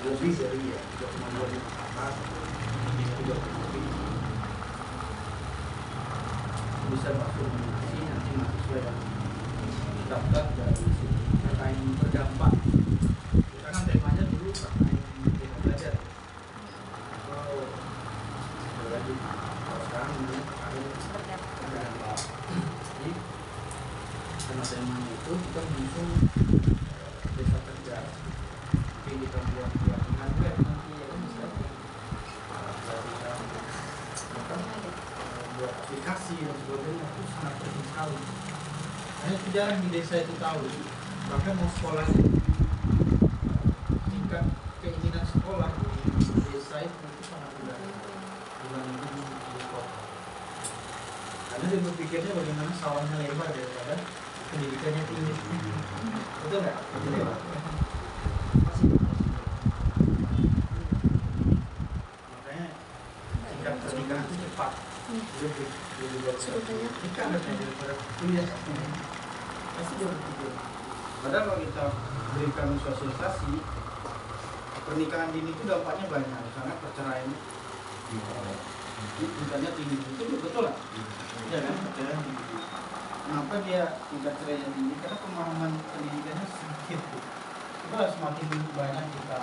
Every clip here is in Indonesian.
lebih dari ya 3,25 ke atas, 3,5 lebih bisa masuk nominasi. Nanti mahasiswa yang daftar dari situ KKN berdampak. Kita kan temanya dulu KKN Merdeka Belajar. Jadi kalau sekarang namanya KKN berdampak. Jadi karena temanya itu kita mengusung desa kerja. Tapi kita buat dengan web nanti ya kan misalnya buat aplikasi dan sebagainya itu sangat penting sekali. Hanya itu jarang di desa itu tahu. Bahkan mau sekolah tingkat keinginan sekolah di desa itu sangat rendah dibandingkan di kota. Karena dia berpikirnya bagaimana sawahnya lebar daripada pendidikannya tinggi. Betul nggak? Lebar. Makanya tingkat pernikahan itu cepat. Lebih nikah daripada kuliah. Pasti dia berpikir. Padahal kalau kita berikan sosialisasi, pernikahan dini itu dampaknya banyak, misalnya perceraian tingkatnya tinggi, itu betul lah, ya kan? Perceraian tinggi. Kenapa dia tingkat cerainya tinggi? Karena pemahaman pendidikannya sedikit. Coba semakin banyak kita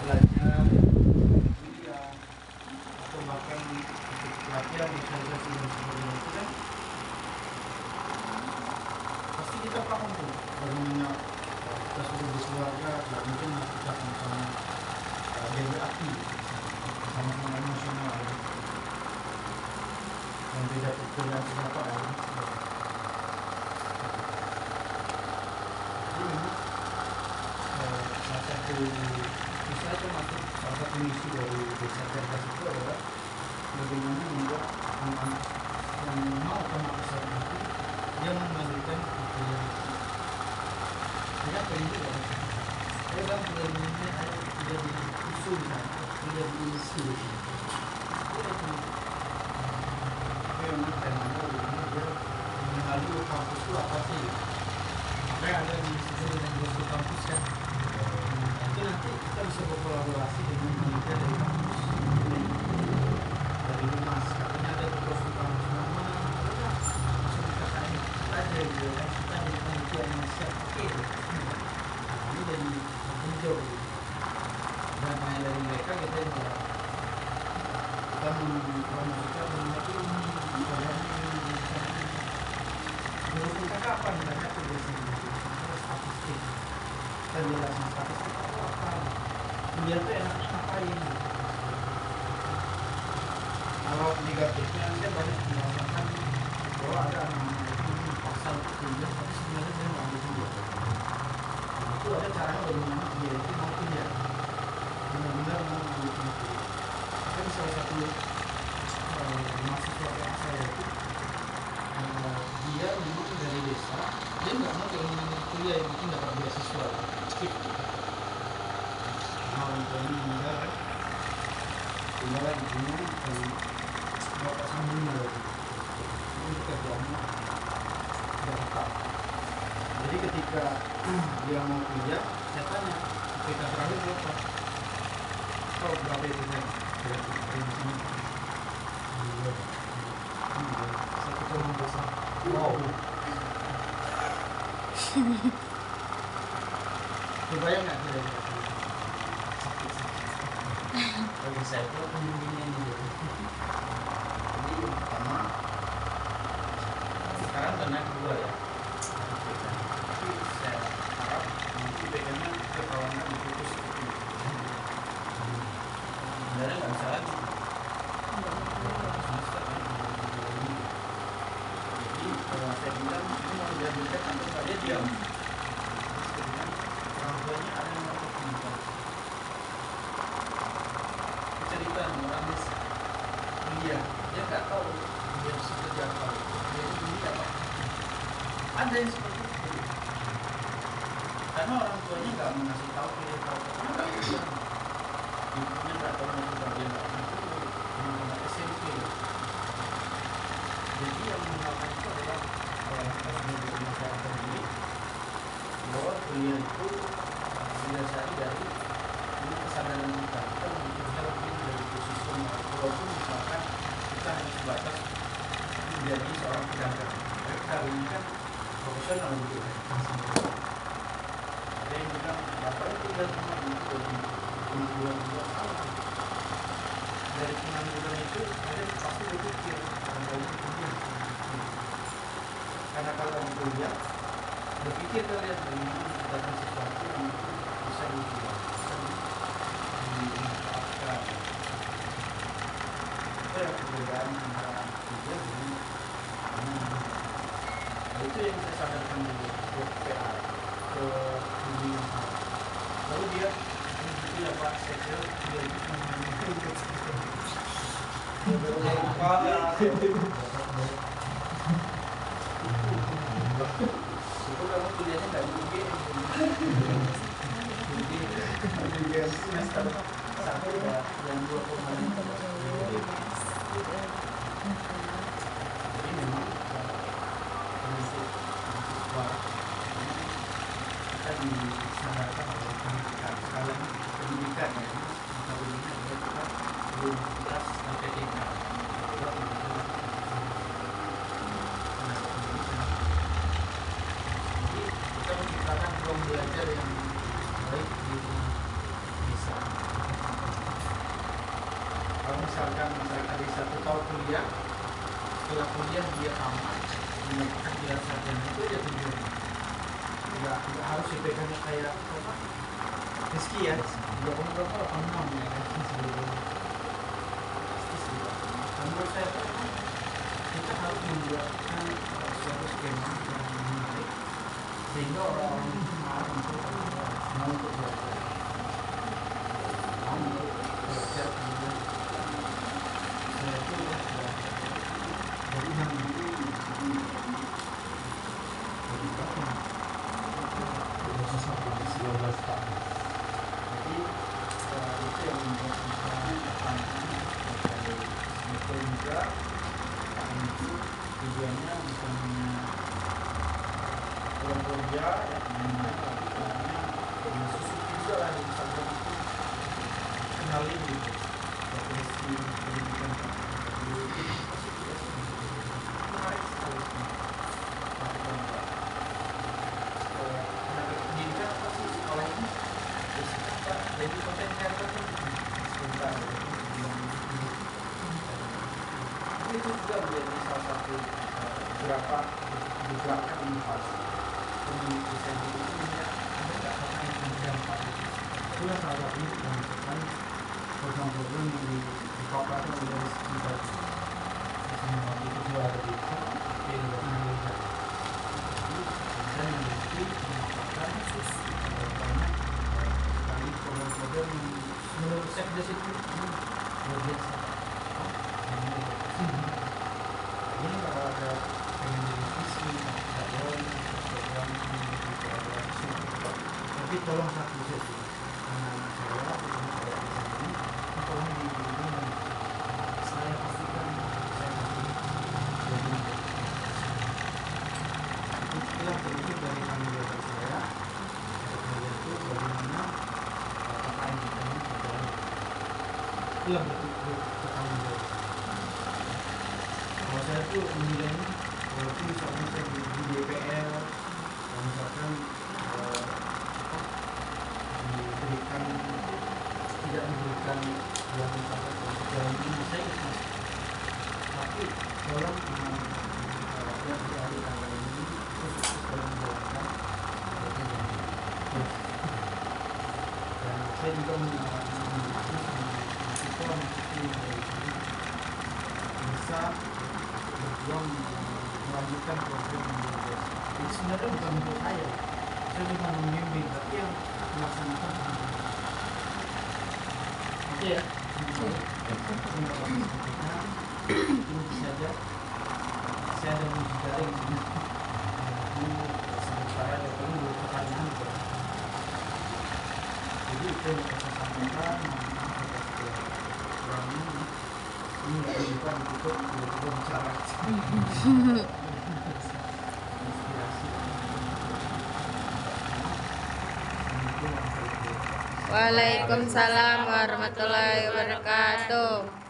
belajar, kuliah, atau bahkan pelatihan, sosialisasi dan sebagainya itu kan pasti kita paham tuh bagaimana kita sudah berkeluarga, dan mungkin kita sama-sama api, sama-sama emosional, dan beda pikir dan pendapat. Jadi salah satu misalnya termasuk salah satu misi dari desa cerdas itu adalah bagaimana membuat anak-anak yang mau ke makassar itu dia melanjutkan kuliah. Saya pengen juga, saya kan tidak dimiliki, saya tidak diusul di sana, tidak diisi. Tapi memang temanya begini, dia mengenali kampus itu apa sih? Makanya ada di situ dengan Gosu kampus kan. Itu nanti kita bisa berkolaborasi dengan penelitian dari kampus, dari humas. Katanya ada di Gosu kampus nama, masuk ke KKN kita aja gitu kan, kita jadi penelitian yang siap pakai. Ini dari hijau dan hanya dari mereka kita yang kita mempromosikan mengenai menurut kapan mereka tuh statistik dan jelasin statistik apa kuliah tuh enaknya ngapain. Kalau negatifnya saya banyak merasakan bahwa ada anak-anak itu pasal kuliah tapi sebenarnya dia nggak ambil kuliah. Itu ada caranya bagaimana dia itu mau kuliah, benar-benar mau ambil kuliah. Kan salah satu mahasiswa yang saya itu dia memang dari desa, dia nggak mau keinginan kuliah yang penting dapat beasiswa skip. Nah orang tuanya meninggal kan, tinggal lagi punya dan bapak sambungnya lagi. Ini pekerjaannya tidak tetap. Jadi ketika dia mau kuliah, saya tanya, PK terakhir berapa? Oh berapa itu kan? Berarti di sini. Saya ketemu besar. Wow. Kebayang nggak kira-kira? Bagi saya itu pembimbingnya ini. Jadi yang pertama, sekarang dan yang kedua ya. Tapi saya harap nanti bedanya kekawanan diputus itu. Sebenarnya nggak bisa lagi. Jadi kalau saya bilang ini mau diambilkan sampai pada diam. Orang tuanya ada yang mau pendidikan. Cerita orang desa, dia nggak tahu dia bisa kerja apa, dia ini apa. Ada yang seperti itu. Karena orang tuanya nggak mengasih tahu, dia tahu karena nggak kerja. Ibunya nggak tahu mau kerja nggak itu anak SMP. Jadi yang menggunakan itu adalah kuliah itu didasari dari ini kesadaran kita membutuhkan lebih dari posisi walaupun misalkan kita hanya sebatas menjadi seorang pedagang. Kali ini kan profesional gitu kan. Ada yang bilang bapak itu tinggal cuma itu pengangguran juga salah. Dari pengangguran itu ada pasti berpikir kalau kuliah. Karena kalau kuliah berpikir kalian bagaimana menciptakan sesuatu yang bisa dijual, bisa dimanfaatkan. Itu yang perbedaan antara kuliah dengan itu yang saya sadarkan dulu ke PA ke dunia. Lalu dia begitu ya Pak, saya kira dia itu syukur kamu kuliahnya nggak di UGM, di semester 1 ya, yang 2,5. Jadi memang prinsip mahasiswa kita disadarkan oleh pendidikan, sekalian pendidikan ya, maka pendidikan adalah kita universitas sampai TK. Kita menciptakan ruang belajar yang baik di desa. Kalau misalkan masyarakat desa itu tahu kuliah, setelah kuliah dia tamat mendapatkan gelar sarjana, itu aja tujuannya. Nggak harus IPK-nya kayak apa? Rizky ya, 2,86 ya kan sebelum. Menurut saya kita harus membuatkan suatu skema yang menarik sehingga orang-orang itu mau untuk belajar, mau untuk belajar kemudian saya itu dari yang dulu dari berapa? 19 tahun. Jadi itu yang membuat kita itu juga itu tujuannya bukan hanya pulang kerja yang menarik, tapi karena susu juga lah di sana kenalin gitu profesi pendidikan itu menarik sekali tenaga pendidikan apa sih sekolah ini apa jadi konten kreator kan sebentar itu juga menjadi salah satu beberapa gebrakan inovasi pemilik desain itu punya ada nggak apa yang berdampak itulah salah satu yang menyebabkan program-program yang dipaparkan oleh kita semua itu juga ada di yang melihat dan memiliki memanfaatkan banyak sekali program-program yang menurut Sekdes itu luar biasa. Ini kalau ada pengen jadi visi, tidak boleh program itu ada support. Tapi tolong satu saja, anak-anak saya yang ada di sini, tolong dibimbing. Saya pastikan saya nanti jadi itulah bentuk dari tanggung jawab saya. Yaitu bagaimana KKN kita ini berjalan. Itulah bentuk tanggung jawab. Kalau saya tuh menilainya walaupun misalkan saya di DPR, kalau misalkan diberikan tidak diberikan yang misalkan jalan ini saya ikhlas, tapi tolong yang beralih tanggal ini khusus dalam menjalankan dan saya juga menyarankan mahasiswa bisa berjuang melanjutkan program ini. Itu sebenarnya bukan untuk saya cuma membimbing, tapi yang melaksanakan oke ya. Ini saja saya ada menjadi ini sementara ya perlu pertanyaan jadi itu yang saya sampaikan kurang ini nggak dibuka ditutup tiba-tiba bicara inspirasi Waalaikumsalam warahmatullahi wabarakatuh.